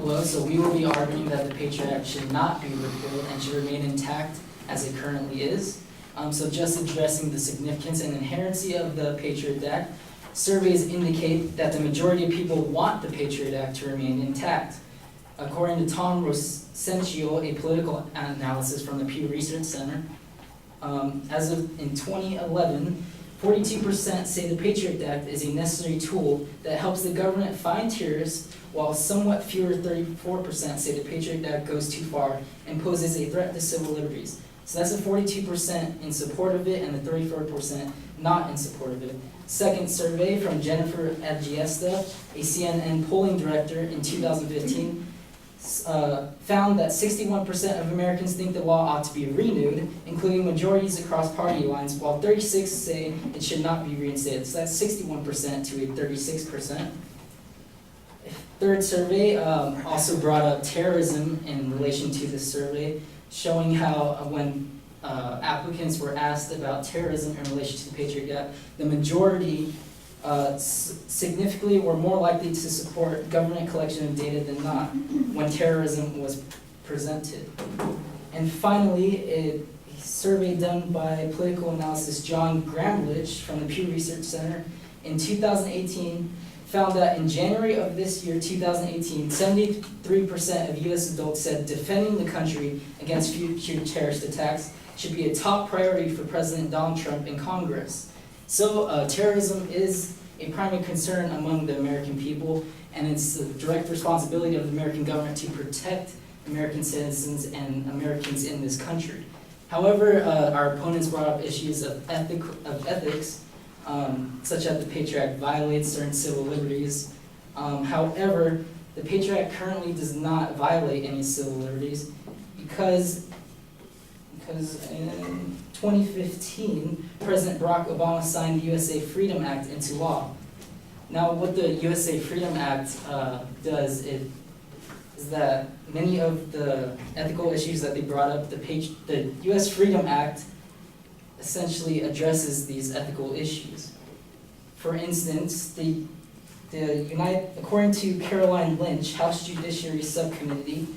below, so we will be arguing that the Patriot Act should not be repealed and should remain intact as it currently is. So just addressing the significance and inherency of the Patriot Act, surveys indicate that the majority of people want the Patriot Act to remain intact. According to Tom Rosencio, a political analysis from the Pew Research Center, as of in 2011, 42% say the Patriot Act is a necessary tool that helps the government find terrorists, while somewhat fewer, 34%, say the Patriot Act goes too far and poses a threat to civil liberties. So that's a 42% in support of it and the 34% not in support of it. Second survey from Jennifer Adgiesta, a CNN polling director in 2015, found that 61% of Americans think the law ought to be renewed, including majorities across party lines, while 36% say it should not be reinstated. So that's 61% to a 36%. Third survey also brought up terrorism in relation to this survey, showing how when applicants were asked about terrorism in relation to the Patriot Act, the majority significantly were more likely to support government collection of data than not when terrorism was presented. And finally, a survey done by political analyst John Gramlich from the Pew Research Center in 2018 found that in January of this year, 2018, 73% of U.S. adults said defending the country against future terrorist attacks should be a top priority for President Donald Trump and Congress. So terrorism is a primary concern among the American people, and it's the direct responsibility of the American government to protect American citizens and Americans in this country. However, our opponents brought up issues of ethics, such as the Patriot Act violates certain civil liberties. However, the Patriot Act currently does not violate any civil liberties because in 2015, President Barack Obama signed the USA Freedom Act into law. Now, what the USA Freedom Act does is that many of the ethical issues that they brought up, the US Freedom Act essentially addresses these ethical issues. For instance, according to Caroline Lynch, House Judiciary Subcommittee,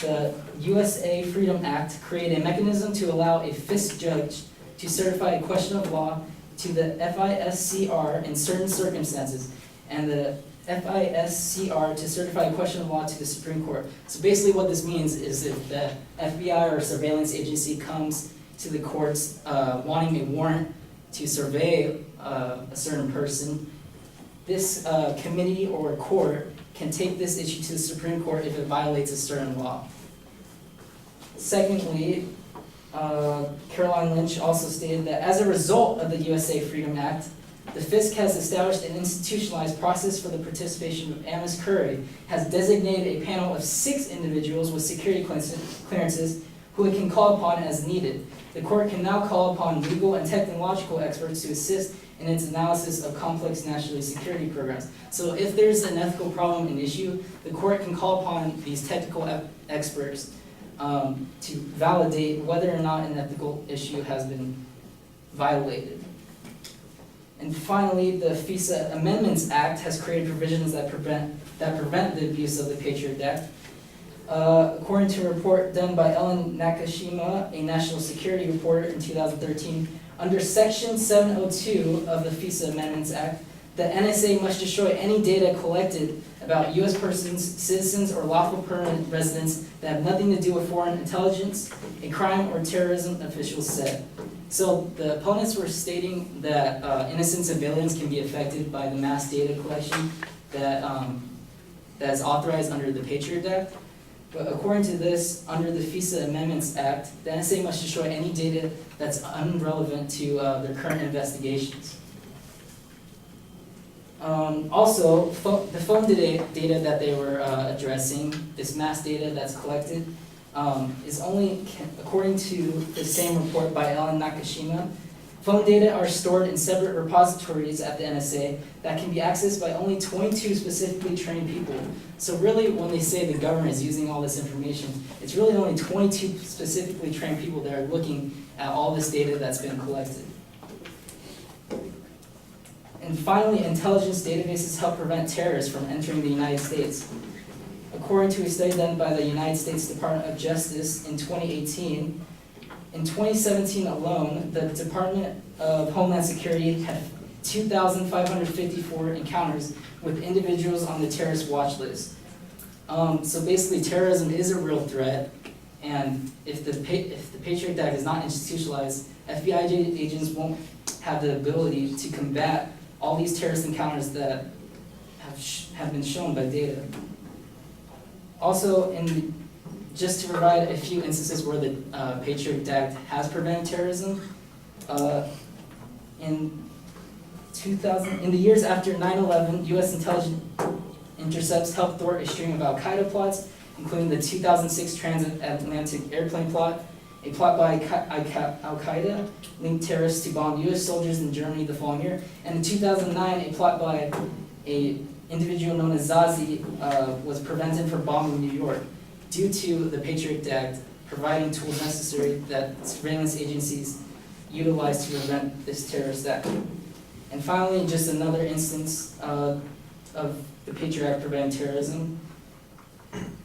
the USA Freedom Act created a mechanism to allow a FISC judge to certify a question of law to the FISCR in certain circumstances, and the FISCR to certify a question of law to the Supreme Court. So basically what this means is if the FBI or surveillance agency comes to the courts wanting a warrant to survey a certain person, this committee or court can take this issue to the Supreme Court if it violates a certain law. Secondly, Caroline Lynch also stated that as a result of the USA Freedom Act, the FISC has established an institutionalized process for the participation of Amos Curry, has designated a panel of 6 individuals with security clearances who it can call upon as needed. The court can now call upon legal and technological experts to assist in its analysis of complex national security programs. So if there's an ethical problem, an issue, the court can call upon these technical experts to validate whether or not an ethical issue has been violated. And finally, the FISA Amendments Act has created provisions that prevent the abuse of the Patriot Act. According to a report done by Ellen Nakashima, a national security reporter in 2013, under Section 702 of the FISA Amendments Act, the NSA must destroy any data collected about U.S. persons, citizens, or lawful permanent residents that have nothing to do with foreign intelligence, a crime, or terrorism, officials said. So the opponents were stating that innocent civilians can be affected by the mass data collection that is authorized under the Patriot Act. But according to this, under the FISA Amendments Act, the NSA must destroy any data that's irrelevant to their current investigations. Also, the phone data that they were addressing, this mass data that's collected, is only, according to the same report by Ellen Nakashima, phone data are stored in separate repositories at the NSA that can be accessed by only 22 specifically trained people. So really, when they say the government is using all this information, it's really only 22 specifically trained people that are looking at all this data that's been collected. And finally, intelligence databases help prevent terrorists from entering the United States. According to a study done by the United States Department of Justice in 2018, in 2017 alone, the Department of Homeland Security had 2,554 encounters with individuals on the terrorist watch list. So basically, terrorism is a real threat, and if the Patriot Act is not institutionalized, FBI agents won't have the ability to combat all these terrorist encounters that have been shown by data. Also, just to provide a few instances where the Patriot Act has prevented terrorism, in the years after 9/11, U.S. intelligence intercepts helped thwart a string of al-Qaeda plots, including the 2006 transatlantic airplane plot, a plot by al-Qaeda linked terrorists to bomb U.S. soldiers in Germany the following year, and in 2009, a plot by an individual known as Zazi was prevented from bombing New York due to the Patriot Act providing tools necessary that surveillance agencies utilize to prevent this terrorist act. And finally, just another instance of the Patriot Act preventing terrorism.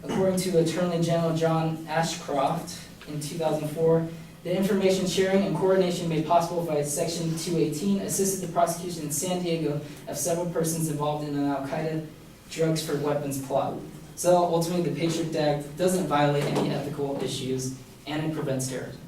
According to Attorney General John Ashcroft in 2004, the information sharing and coordination made possible by Section 218 assisted the prosecution in San Diego of several persons involved in an al-Qaeda drugs for weapons plot. So ultimately, the Patriot Act doesn't violate any ethical issues, and it prevents terrorism.